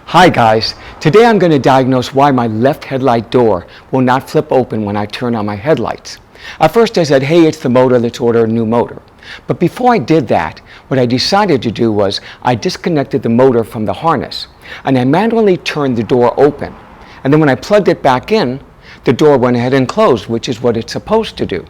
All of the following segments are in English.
Hi guys, today I'm going to diagnose why my left headlight door will not flip open when I turn on my headlights. At first I said, hey, it's the motor, let's order a new motor. But before I did that, what I decided to do was I disconnected the motor from the harness and I manually turned the door open. And then when I plugged it back in, the door went ahead and closed, which is what it's supposed to do.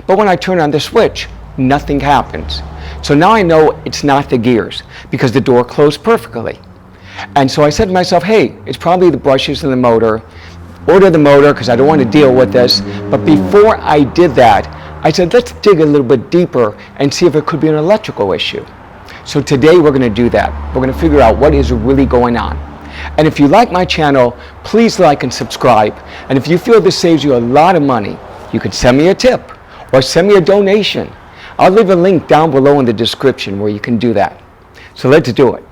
But when I turn on the switch, nothing happens. So now I know it's not the gears because the door closed perfectly. And so I said to myself, hey, it's probably the brushes in the motor. Order the motor because I don't want to deal with this. But before I did that, I said, let's dig a little bit deeper and see if it could be an electrical issue. So today we're going to do that. We're going to figure out what is really going on. And if you like my channel, please like and subscribe. And if you feel this saves you a lot of money, you could send me a tip or send me a donation. I'll leave a link down below in the description where you can do that. So let's do it.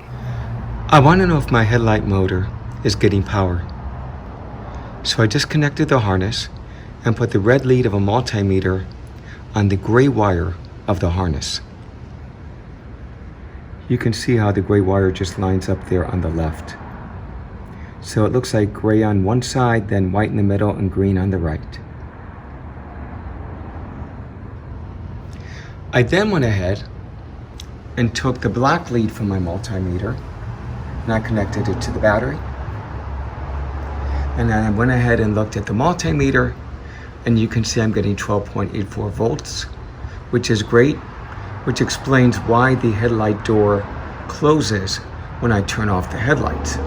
I want to know if my headlight motor is getting power. So I disconnected the harness and put the red lead of a multimeter on the gray wire of the harness. You can see how the gray wire just lines up there on the left. So it looks like gray on one side, then white in the middle and green on the right. I then went ahead and took the black lead from my multimeter and I connected it to the battery. And then I went ahead and looked at the multimeter and you can see I'm getting 12.84 volts, which is great, which explains why the headlight door closes when I turn off the headlights.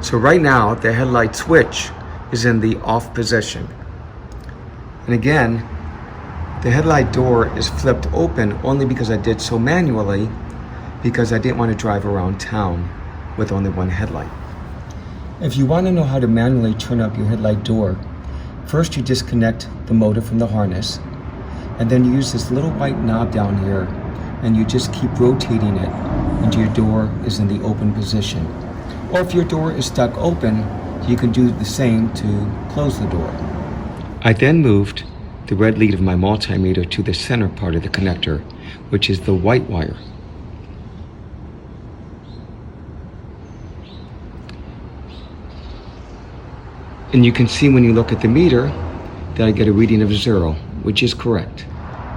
So right now the headlight switch is in the off position. And again, the headlight door is flipped open only because I did so manually because I didn't want to drive around town with only one headlight. If you want to know how to manually turn up your headlight door, first you disconnect the motor from the harness, and then you use this little white knob down here, and you just keep rotating it until your door is in the open position. Or if your door is stuck open, you can do the same to close the door. I then moved the red lead of my multimeter to the center part of the connector, which is the white wire. And you can see when you look at the meter that I get a reading of 0, which is correct.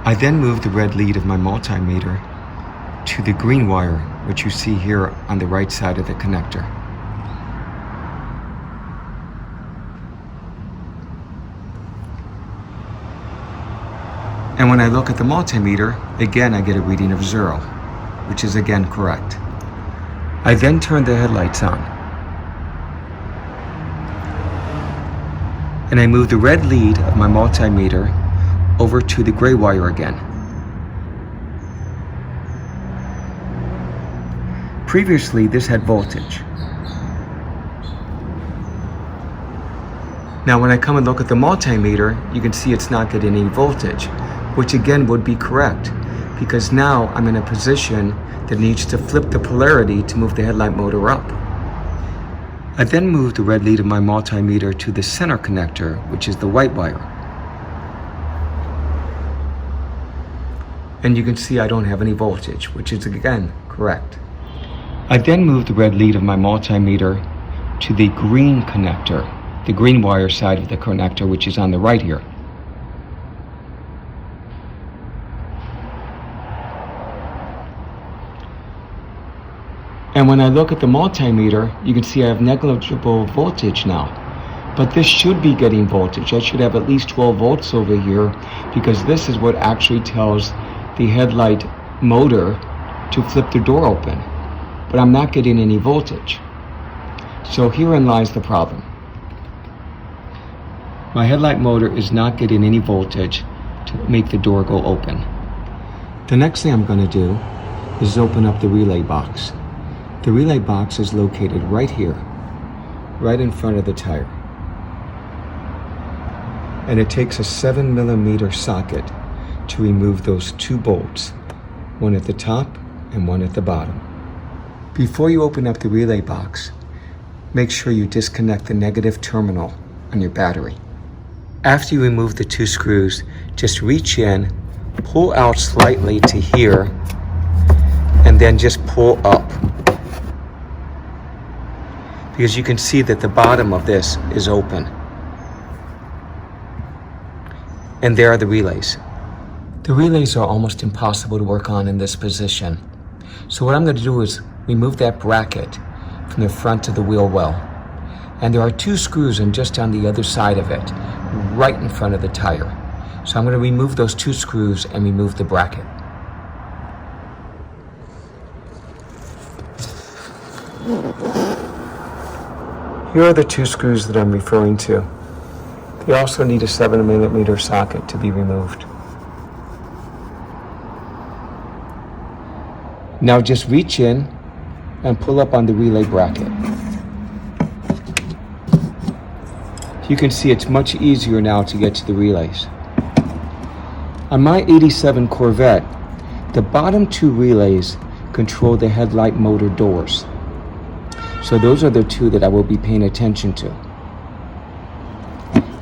I then moved the red lead of my multimeter to the green wire, which you see here on the right side of the connector. And when I look at the multimeter, again I get a reading of 0, which is again correct. I then turn the headlights on. And I move the red lead of my multimeter over to the gray wire again. Previously, this had voltage. Now, when I come and look at the multimeter, you can see it's not getting any voltage, which again would be correct, because now I'm in a position that needs to flip the polarity to move the headlight motor up. I then moved the red lead of my multimeter to the center connector, which is the white wire. And you can see I don't have any voltage, which is again correct. I then moved the red lead of my multimeter to the green connector, the green wire side of the connector, which is on the right here. And when I look at the multimeter, you can see I have negligible voltage now. But this should be getting voltage. I should have at least 12 volts over here because this is what actually tells the headlight motor to flip the door open. But I'm not getting any voltage. So herein lies the problem. My headlight motor is not getting any voltage to make the door go open. The next thing I'm going to do is open up the relay box. The relay box is located right here, right in front of the tire. And it takes a 7mm socket to remove those two bolts, one at the top and one at the bottom. Before you open up the relay box, make sure you disconnect the negative terminal on your battery. After you remove the two screws, just reach in, pull out slightly to here, and then just pull up. because you can see that the bottom of this is open. And there are the relays. The relays are almost impossible to work on in this position. So what I'm going to do is remove that bracket from the front of the wheel well. And there are 2 screws just on the other side of it, right in front of the tire. So I'm going to remove those 2 screws and remove the bracket. Here are the 2 screws that I'm referring to. They also need a 7mm socket to be removed. Now just reach in and pull up on the relay bracket. You can see it's much easier now to get to the relays. On my '87 Corvette, the bottom 2 relays control the headlight motor doors. So those are the 2 that I will be paying attention to.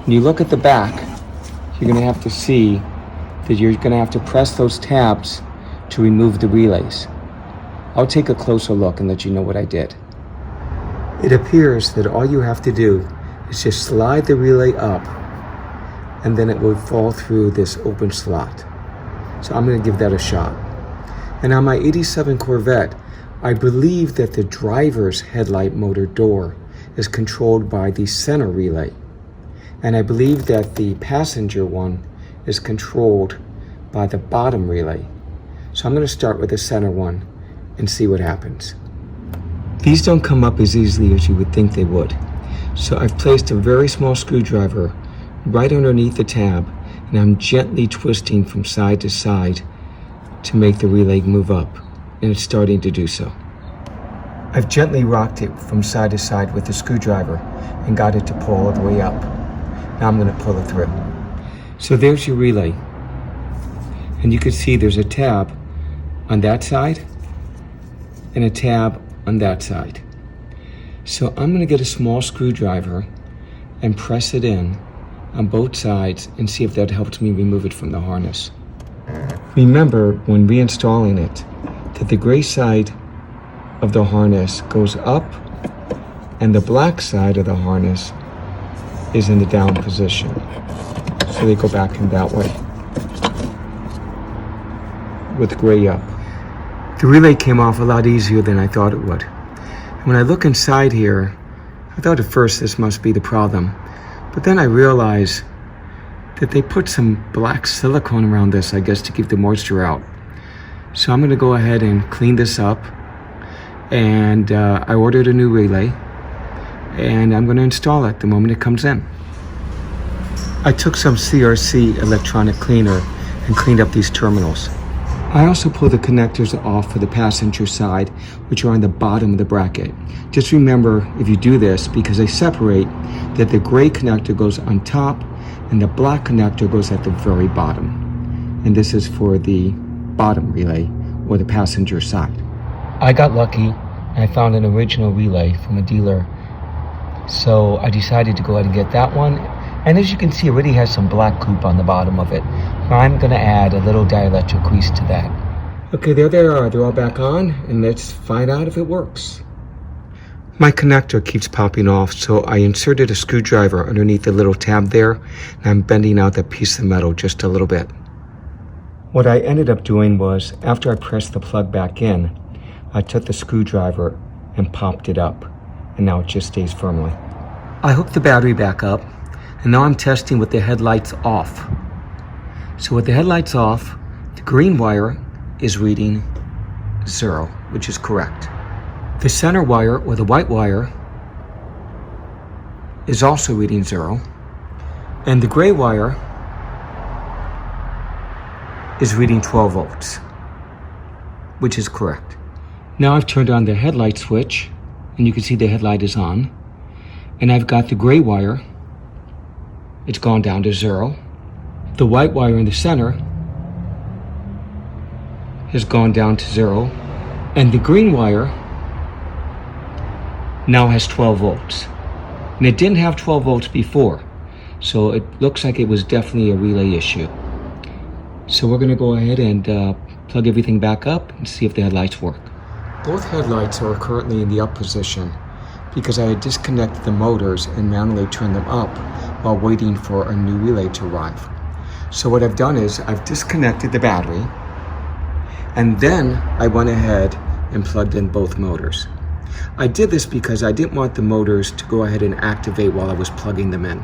When you look at the back, you're going to have to see that you're going to have to press those tabs to remove the relays. I'll take a closer look and let you know what I did. It appears that all you have to do is just slide the relay up, and then it will fall through this open slot. So I'm going to give that a shot. And on my '87 Corvette, I believe that the driver's headlight motor door is controlled by the center relay. And I believe that the passenger one is controlled by the bottom relay. So I'm going to start with the center one and see what happens. These don't come up as easily as you would think they would. So I've placed a very small screwdriver right underneath the tab, and I'm gently twisting from side to side to make the relay move up, and it's starting to do so. I've gently rocked it from side to side with the screwdriver and got it to pull all the way up. Now I'm going to pull it through. So there's your relay. And you can see there's a tab on that side and a tab on that side. So I'm going to get a small screwdriver and press it in on both sides and see if that helps me remove it from the harness. Remember, when reinstalling it, that the gray side of the harness goes up and the black side of the harness is in the down position. So they go back in that way, with gray up. The relay came off a lot easier than I thought it would. And when I look inside here, I thought at first this must be the problem. But then I realized that they put some black silicone around this, I guess, to keep the moisture out. So I'm going to go ahead and clean this up. And I ordered a new relay, and I'm going to install it the moment it comes in. I took some CRC electronic cleaner and cleaned up these terminals. I also pulled the connectors off for the passenger side, which are on the bottom of the bracket. Just remember, if you do this, because they separate, that the gray connector goes on top and the black connector goes at the very bottom. And this is for the bottom relay, or the passenger side. I got lucky and I found an original relay from a dealer. So I decided to go ahead and get that one. And as you can see, it already has some black goop on the bottom of it. I'm going to add a little dielectric grease to that. Okay, there they are. They're all back on, and let's find out if it works. My connector keeps popping off, so I inserted a screwdriver underneath the little tab there, and I'm bending out that piece of metal just a little bit. What I ended up doing was, after I pressed the plug back in, I took the screwdriver and popped it up, and now it just stays firmly. I hooked the battery back up, and now I'm testing with the headlights off. So with the headlights off, the green wire is reading 0, which is correct. The center wire, or the white wire, is also reading 0. And the gray wire is reading 12 volts, which is correct. Now I've turned on the headlight switch, and you can see the headlight is on. And I've got the gray wire. It's gone down to 0. The white wire in the center has gone down to 0. And the green wire now has 12 volts. And it didn't have 12 volts before. So it looks like it was definitely a relay issue. So we're going to go ahead and plug everything back up and see if the headlights work. Both headlights are currently in the up position. because I had disconnected the motors and manually turned them up while waiting for a new relay to arrive. So what I've done is I've disconnected the battery, and then I went ahead and plugged in both motors. I did this because I didn't want the motors to go ahead and activate while I was plugging them in.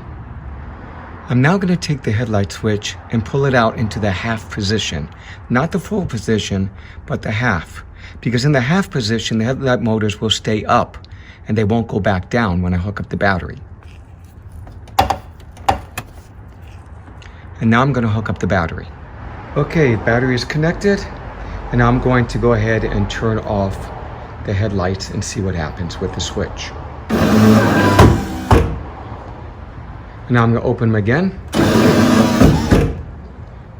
I'm now going to take the headlight switch and pull it out into the half position. Not the full position, but the half. Because in the half position, the headlight motors will stay up and they won't go back down when I hook up the battery. And now I'm going to hook up the battery. Okay, battery is connected, and now I'm going to go ahead and turn off the headlights and see what happens with the switch. And now I'm going to open them again,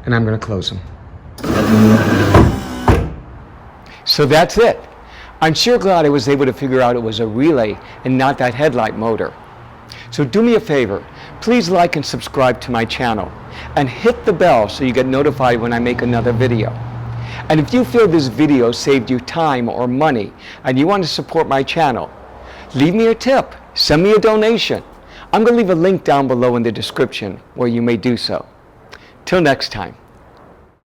and I'm going to close them. So that's it. I'm sure glad I was able to figure out it was a relay and not that headlight motor. So do me a favor, please like and subscribe to my channel, and hit the bell so you get notified when I make another video. And if you feel this video saved you time or money and you want to support my channel, leave me a tip, send me a donation. I'm going to leave a link down below in the description where you may do so. Till next time.